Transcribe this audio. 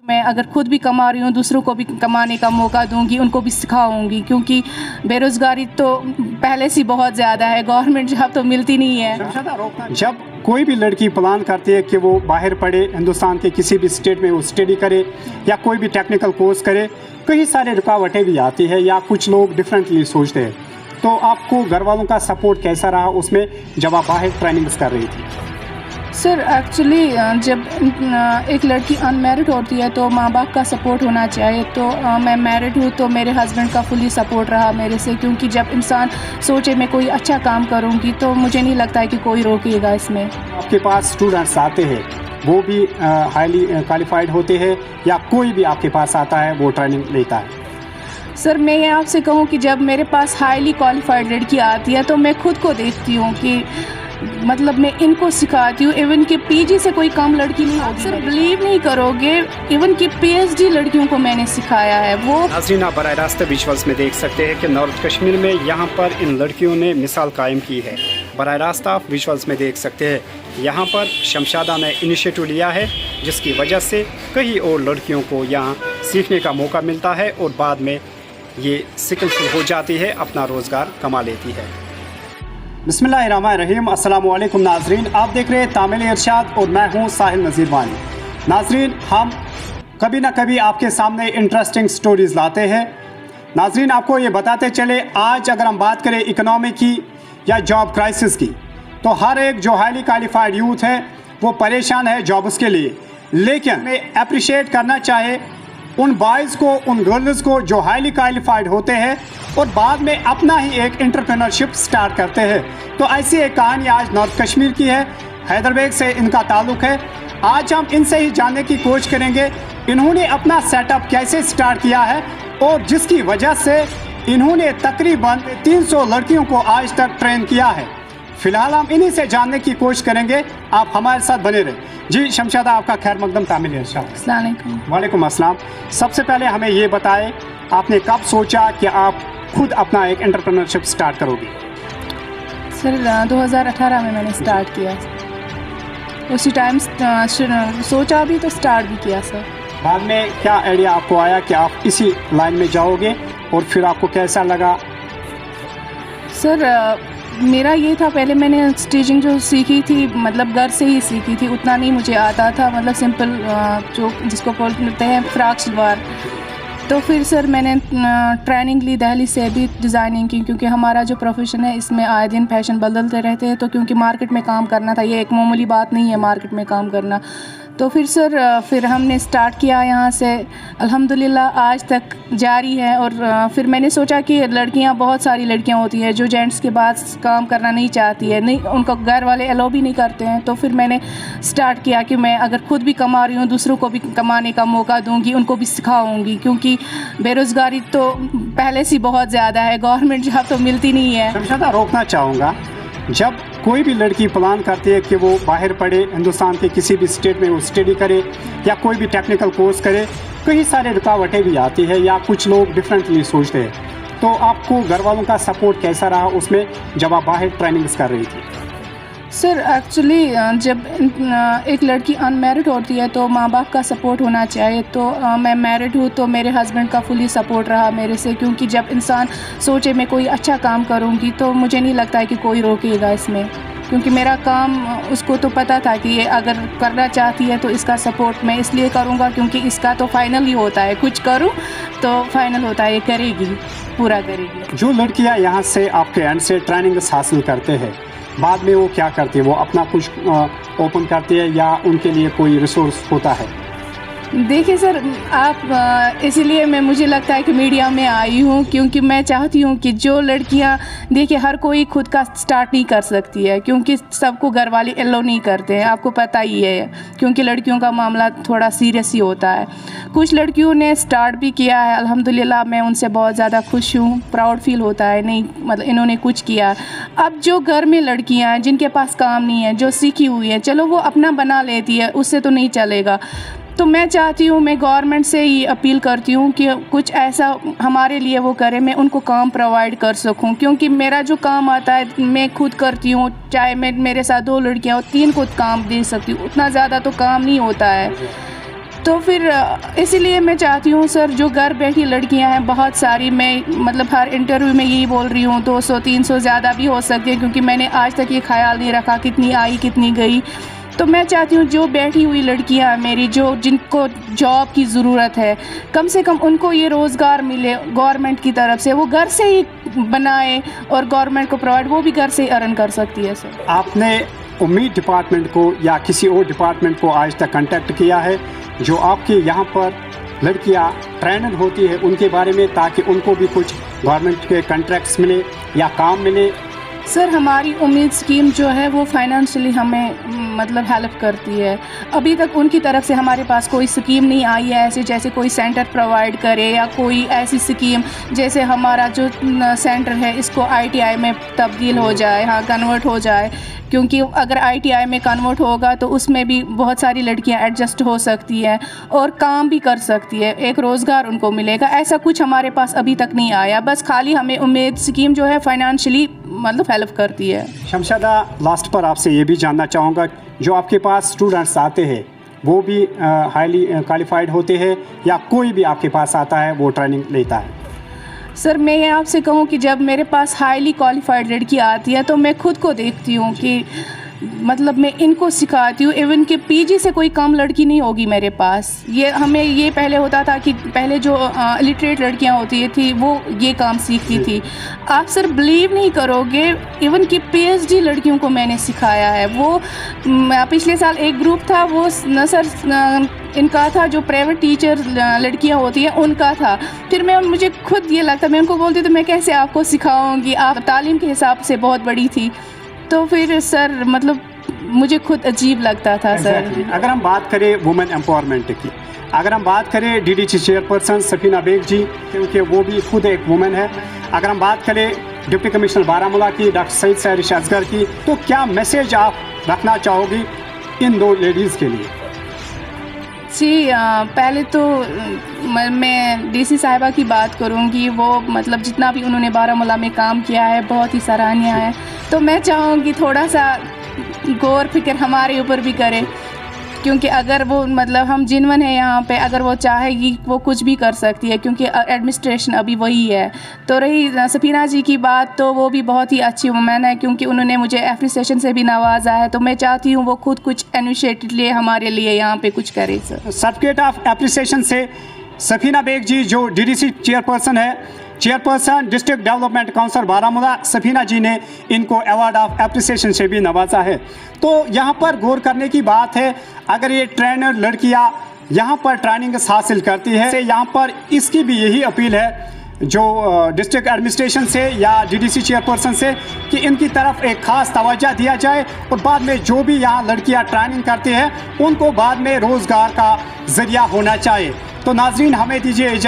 मैं अगर खुद भी कमा रही हूँ, दूसरों को भी कमाने का मौका दूंगी, उनको भी सिखाऊंगी, क्योंकि बेरोज़गारी तो पहले से बहुत ज़्यादा है, गवर्नमेंट जॉब तो मिलती नहीं है। जब कोई भी लड़की प्लान करती है कि वो बाहर पढ़े, हिंदुस्तान के किसी भी स्टेट में वो स्टडी करे या कोई भी टेक्निकल कोर्स करे, कई सारे रुकावटें भी आती है या कुछ लोग डिफरेंटली सोचते हैं। तो आपको घर वालों का सपोर्ट कैसा रहा उसमें जब आप बाहर ट्रेनिंग्स कर रही थी? सर एक्चुअली जब एक लड़की अनमैरिड होती है तो माँ बाप का सपोर्ट होना चाहिए। तो मैं मैरिड हूँ तो मेरे हस्बैंड का फुली सपोर्ट रहा मेरे से, क्योंकि जब इंसान सोचे मैं कोई अच्छा काम करूँगी तो मुझे नहीं लगता है कि कोई रोकेगा इसमें। आपके पास स्टूडेंट्स आते हैं, वो भी हाईली क्वालिफाइड होते हैं या कोई भी आपके पास आता है वो ट्रेनिंग लेता है? सर मैं ये आपसे कहूँ कि जब मेरे पास हाईली क्वालिफाइड लड़की आती है तो मैं खुद को देखती हूँ कि मतलब मैं इनको सिखाती हूँ। इवन कि पीजी से कोई कम लड़की नहीं होगी। सर बिलीव नहीं करोगे, इवन कि पीएचडी लड़कियों को मैंने सिखाया है। वो नाज़रीन, आप बराह रास्त विजुअल्स में देख सकते हैं कि नॉर्थ कश्मीर में यहाँ पर इन लड़कियों ने मिसाल कायम की है। बराह रास्त आप विजुअल्स में देख सकते हैं, यहाँ पर शमशादा ने इनिशिएटिव लिया है, जिसकी वजह से कई और लड़कियों को यहाँ सीखने का मौका मिलता है और बाद में ये स्किलफुल हो जाती है, अपना रोज़गार कमा लेती है। बिस्मिल्लाहिर्रहमानिर्रहीम। अस्सलामु अलैकुम नाजरीन, आप देख रहे हैं तामिल इरशाद और मैं हूं साहिल नज़ीर वानी। नाजरीन, हम कभी ना कभी आपके सामने इंटरेस्टिंग स्टोरीज़ लाते हैं। नाजरीन, आपको ये बताते चले, आज अगर हम बात करें इकनॉमी की या जॉब क्राइसिस की, तो हर एक जो हाईली क्वालिफाइड यूथ है वो परेशान है जॉब्स के लिए। लेकिन मैं अप्रिशिएट करना चाहे उन बॉयज़ को, उन गर्ल्स को जो हाईली क्वालिफाइड होते हैं और बाद में अपना ही एक एंटरप्रेन्योरशिप स्टार्ट करते हैं। तो ऐसी एक कहानी आज नॉर्थ कश्मीर की है, हैदरबेग से इनका ताल्लुक़ है। आज हम इनसे ही जानने की कोशिश करेंगे इन्होंने अपना सेटअप कैसे स्टार्ट किया है और जिसकी वजह से इन्होंने तकरीबन 300 लड़कियों को आज तक ट्रेन किया है। फ़िलहाल हम इन्हीं से जानने की कोशिश करेंगे, आप हमारे साथ बने रहें। जी शमशादा, आपका खैर मकदम तामिल इरशाद। अस्सलाम वालेकुम। वालेकुम अस्सलाम। सबसे पहले हमें ये बताएं, आपने कब सोचा कि आप खुद अपना एक एंटरप्रेन्योरशिप स्टार्ट करोगी? सर 2018 में मैंने स्टार्ट किया, उसी टाइम सोचा भी तो स्टार्ट भी किया। सर बाद में क्या आइडिया आपको आया कि आप इसी लाइन में जाओगे और फिर आपको कैसा लगा? सर मेरा ये था, पहले मैंने स्टिचिंग जो सीखी थी मतलब घर से ही सीखी थी, उतना नहीं मुझे आता था, मतलब सिंपल जो जिसको बोलते हैं फ्रॉक शलवार। तो फिर सर मैंने ट्रेनिंग ली दिल्ली से भी डिज़ाइनिंग की, क्योंकि हमारा जो प्रोफेशन है इसमें आए दिन फैशन बदलते रहते हैं। तो क्योंकि मार्केट में काम करना था, ये एक मामूली बात नहीं है मार्केट में काम करना। तो फिर सर फिर हमने स्टार्ट किया यहाँ से, अल्हम्दुलिल्लाह आज तक जारी है। और फिर मैंने सोचा कि लड़कियाँ, बहुत सारी लड़कियाँ होती हैं जो जेंट्स के बाद काम करना नहीं चाहती है, नहीं उनको घर वाले अलाउ भी नहीं करते हैं। तो फिर मैंने स्टार्ट किया कि मैं अगर खुद भी कमा रही हूँ, दूसरों को भी कमाने का मौका दूँगी, उनको भी सिखाऊँगी, क्योंकि बेरोज़गारी तो पहले से बहुत ज़्यादा है, गवर्नमेंट जॉब तो मिलती नहीं है। शमशादा, रोकना चाहूँगा, जब कोई भी लड़की प्लान करती है कि वो बाहर पढ़े, हिंदुस्तान के किसी भी स्टेट में वो स्टडी करे या कोई भी टेक्निकल कोर्स करे, कई सारे रुकावटें भी आती है या कुछ लोग डिफरेंटली सोचते हैं। तो आपको घर वालों का सपोर्ट कैसा रहा उसमें जब आप बाहर ट्रेनिंग्स कर रही थी? सर एक्चुअली जब एक लड़की अनमैरिड होती है तो माँ बाप का सपोर्ट होना चाहिए। तो मैं मैरिड हूँ तो मेरे हस्बैंड का फुली सपोर्ट रहा मेरे से, क्योंकि जब इंसान सोचे मैं कोई अच्छा काम करूँगी तो मुझे नहीं लगता है कि कोई रोकेगा इसमें, क्योंकि मेरा काम उसको तो पता था कि ये अगर करना चाहती है तो इसका सपोर्ट मैं इसलिए करूँगा क्योंकि इसका तो फाइनल ही होता है, कुछ करूँ तो फाइनल होता है, ये करेगी, पूरा करेगी। जो लड़कियाँ यहाँ से आपके एंड से ट्रेनिंग्स हासिल करते हैं, बाद में वो क्या करती है? वो अपना कुछ ओपन करती है या उनके लिए कोई रिसोर्स होता है? देखिए सर, आप इसीलिए मुझे लगता है कि मीडिया में आई हूँ, क्योंकि मैं चाहती हूँ कि जो लड़कियाँ, देखिए हर कोई खुद का स्टार्ट नहीं कर सकती है, क्योंकि सबको घर वाले अलाउ नहीं करते हैं, आपको पता ही है, क्योंकि लड़कियों का मामला थोड़ा सीरियस ही होता है। कुछ लड़कियों ने स्टार्ट भी किया है, अल्हम्दुलिल्लाह मैं उनसे बहुत ज़्यादा खुश हूँ, प्राउड फील होता है, नहीं मतलब इन्होंने कुछ किया। अब जो घर में लड़कियाँ हैं जिनके पास काम नहीं है, जो सीखी हुई है, चलो वो अपना बना लेती है, उससे तो नहीं चलेगा। तो मैं चाहती हूँ, मैं गवर्नमेंट से ही अपील करती हूँ कि कुछ ऐसा हमारे लिए वो करे, मैं उनको काम प्रोवाइड कर सकूँ, क्योंकि मेरा जो काम आता है मैं खुद करती हूँ, चाहे मेरे साथ 2 लड़कियाँ हो, 3 को काम दे सकती हूँ, उतना ज़्यादा तो काम नहीं होता है। तो फिर इसीलिए मैं चाहती हूँ सर, जो घर बैठी लड़कियां हैं बहुत सारी, मैं मतलब हर इंटरव्यू में यही बोल रही हूँ, 200-300 ज़्यादा भी हो सकती है, क्योंकि मैंने आज तक ये ख्याल नहीं रखा कितनी आई कितनी गई। तो मैं चाहती हूँ जो बैठी हुई लड़कियां हैं मेरी, जो जिनको जॉब की ज़रूरत है, कम से कम उनको ये रोज़गार मिले गवर्नमेंट की तरफ से, वो घर से ही बनाए और गवर्नमेंट को प्रोवाइड, वो भी घर से ही अर्न कर सकती है सर। आपने उम्मीद डिपार्टमेंट को या किसी और डिपार्टमेंट को आज तक कांटेक्ट किया है जो आपके यहाँ पर लड़कियाँ ट्रेनर होती है उनके बारे में, ताकि उनको भी कुछ गवर्नमेंट के कॉन्ट्रैक्ट्स मिले या काम मिले? सर हमारी उम्मीद स्कीम जो है वो फाइनेंशियली हमें मतलब हेल्प करती है। अभी तक उनकी तरफ से हमारे पास कोई स्कीम नहीं आई है ऐसे, जैसे कोई सेंटर प्रोवाइड करे या कोई ऐसी स्कीम जैसे हमारा जो सेंटर है इसको ITI में तब्दील हो जाए, हाँ कन्वर्ट हो जाए, क्योंकि अगर ITI में कन्वर्ट होगा तो उसमें भी बहुत सारी लड़कियां एडजस्ट हो सकती हैं और काम भी कर सकती है, एक रोज़गार उनको मिलेगा। ऐसा कुछ हमारे पास अभी तक नहीं आया, बस खाली हमें उम्मीद स्कीम जो है फाइनेंशियली मतलब हेल्प करती है। शमशादा, लास्ट पर आपसे ये भी जानना चाहूँगा, जो आपके पास स्टूडेंट्स आते हैं वो भी हाईली क्वालिफाइड होते हैं या कोई भी आपके पास आता है वो ट्रेनिंग लेता है? सर मैं ये आपसे कहूँ कि जब मेरे पास हाईली क्वालिफाइड लड़की आती है तो मैं खुद को देखती हूँ कि मतलब मैं इनको सिखाती हूँ, इवन कि PG से कोई कम लड़की नहीं होगी मेरे पास। ये हमें ये पहले होता था कि पहले जो लिटरेट लड़कियाँ होती थी वो ये काम सीखती थी। आप सर बिलीव नहीं करोगे, इवन कि PhD लड़कियों को मैंने सिखाया है। वो पिछले साल एक ग्रुप था, वो न सर इनका था, जो प्राइवेट टीचर लड़कियां होती हैं उनका था। फिर मुझे खुद ये लगता, मैं उनको बोलती तो मैं कैसे आपको सिखाऊंगी, आप तालीम के हिसाब से बहुत बड़ी थी। तो फिर सर मतलब मुझे खुद अजीब लगता था सर। अगर हम बात करें वुमेन एम्पावरमेंट की, अगर हम बात करें DDC चेयरपर्सन सफीना बेग जी, क्योंकि वो भी खुद एक वुमेन है, अगर हम बात करें डिप्टी कमिश्नर बारामूला की डॉक्टर सईद सहरिश असगर की, तो क्या मैसेज आप रखना चाहोगी इन दो लेडीज़ के लिए? जी पहले तो मैं DC साहिबा की बात करूंगी, वो मतलब जितना भी उन्होंने बारामूला में काम किया है बहुत ही सराहनीय है। तो मैं चाहूँगी थोड़ा सा गौर फिक्र हमारे ऊपर भी करें, क्योंकि अगर वो मतलब हम जिनवन है यहाँ पे, अगर वो चाहेगी वो कुछ भी कर सकती है, क्योंकि एडमिनिस्ट्रेशन अभी वही है। तो रही सफीना जी की बात, तो वो भी बहुत ही अच्छी वुमेन है, क्योंकि उन्होंने मुझे एप्रिसिएशन से भी नवाजा है। तो मैं चाहती हूँ वो खुद कुछ इनिशिएटिव ले हमारे लिए यहाँ पे कुछ करे सर। सर्टिफिकेट ऑफ एप्रिसिएशन से सफीना बेग जी जो DDC चेयरपर्सन है, chairperson district development council Baramulla, Safina ji ने इनको अवार्ड ऑफ एप्रिसिएशन से भी नवाजा है। तो यहाँ पर गौर करने की बात है, अगर ये ट्रेनर लड़कियाँ यहाँ पर ट्रेनिंग हासिल करती है, तो यहाँ पर इसकी भी यही अपील है जो डिस्ट्रिक्ट एडमिनिस्ट्रेशन से या DDC चेयरपर्सन से, कि इनकी तरफ एक ख़ास तवज्जो दिया जाए और बाद में जो भी यहाँ लड़कियाँ ट्रेनिंग करती हैं उनको बाद में रोज़गार का ज़रिया होना चाहिए। तो नाज़रीन, हमें दीजिए इजाज़त।